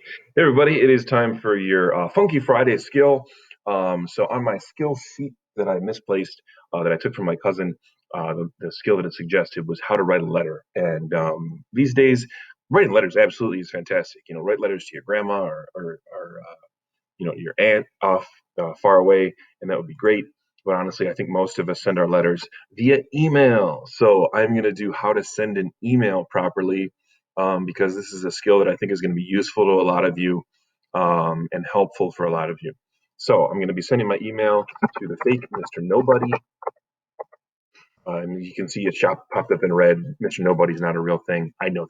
Hey everybody, it is time for your Funky Friday skill. So on my skill sheet that I misplaced, that I took from my cousin, the skill that it suggested was how to write a letter. And these days, writing letters absolutely is fantastic. You know, write letters to your grandma or your aunt off far away, and that would be great. But honestly, I think most of us send our letters via email. So I'm going to do how to send an email properly, because this is a skill that I think is going to be useful to a lot of you, and helpful for a lot of you. So I'm going to be sending my email to the fake Mr. Nobody. And you can see it popped up in red. Mr. Nobody's not a real thing. I know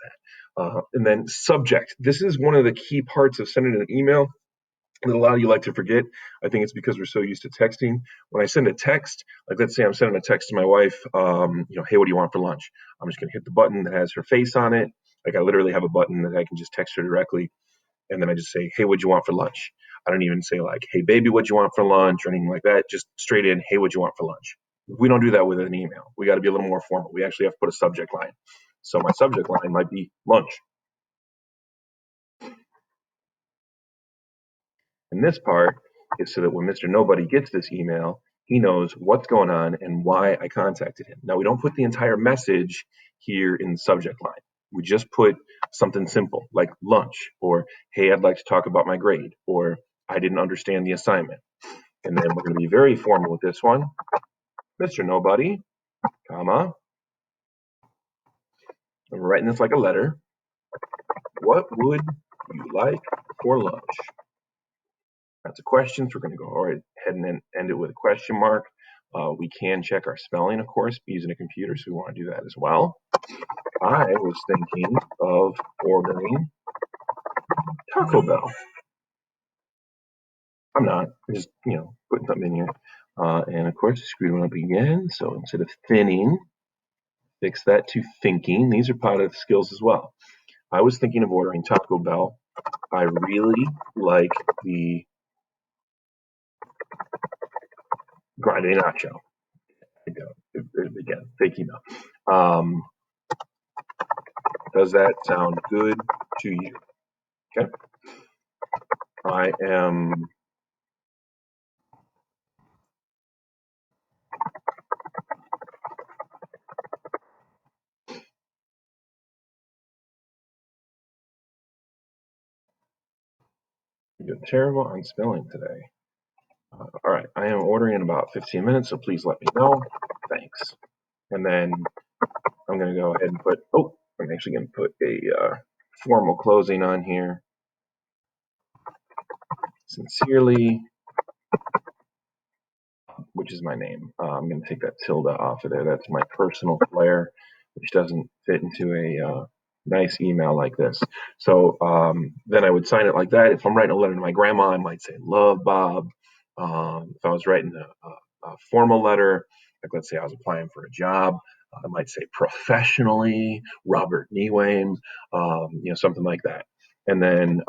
that. And then subject. This is one of the key parts of sending an email that a lot of you like to forget. I think it's because we're so used to texting. When I send a text, like let's say I'm sending a text to my wife, hey, what do you want for lunch? I'm just going to hit the button that has her face on it. Like I literally have a button that I can just text her directly. And then I just say, hey, what'd you want for lunch? I don't even say like, hey, baby, what'd you want for lunch or anything like that. Just straight in, hey, what'd you want for lunch? We don't do that with an email. We got to be a little more formal. We actually have to put a subject line. So my subject line might be lunch. And this part is so that when Mr. Nobody gets this email, he knows what's going on and why I contacted him. Now, we don't put the entire message here in the subject line. We just put something simple like lunch or, hey, I'd like to talk about my grade or I didn't understand the assignment. And then we're going to be very formal with this one. Mr. Nobody, comma, I'm writing this like a letter. What would you like for lunch? That's a question, so we're going to go right ahead and end it with a question mark. We can check our spelling, of course, using a computer, so we want to do that as well. I was thinking of ordering Taco Bell. I'm not. I'm just, putting something in here. And of course, screw it up again. So instead of thinning, fix that to thinking. These are part of the skills as well. I was thinking of ordering Taco Bell. I really like the grande nacho. Again, fake email. Does that sound good to you? Okay. I am you're terrible on spelling today. All right. I am ordering in about 15 minutes, so please let me know. Thanks. And then I'm going to go ahead and I'm actually going to put a formal closing on here. Sincerely, which is my name. I'm going to take that tilde off of there. That's my personal flair, which doesn't fit into a nice email like this. So then I would sign it like that. If I'm writing a letter to my grandma, I might say, love, Bob. If I was writing a formal letter, like let's say I was applying for a job, I might say professionally, Robert Newayne, something like that. And then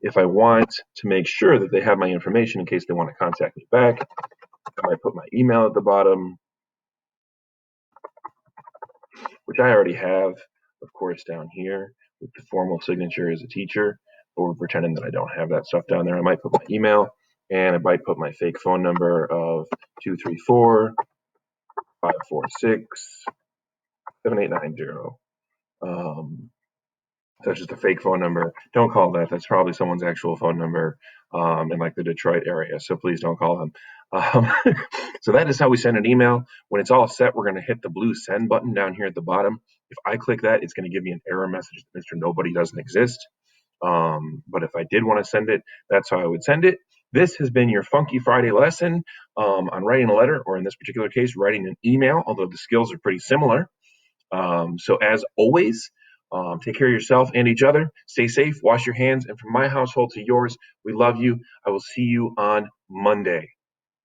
if I want to make sure that they have my information in case they want to contact me back, I might put my email at the bottom, which I already have, of course, down here with the formal signature as a teacher, but we're pretending that I don't have that stuff down there. I might put my email and I might put my fake phone number of 234 546 7890. That's just a fake phone number. Don't call that. That's probably someone's actual phone number in like the Detroit area. So please don't call them. Um, so that is how we send an email. When it's all set, we're going to hit the blue send button down here at the bottom. If I click that, it's going to give me an error message that Mr. Nobody doesn't exist. But if I did want to send it, that's how I would send it. This has been your Funky Friday lesson on writing a letter, or in this particular case, writing an email, although the skills are pretty similar. So as always, take care of yourself and each other. Stay safe, wash your hands. And from my household to yours, we love you. I will see you on Monday.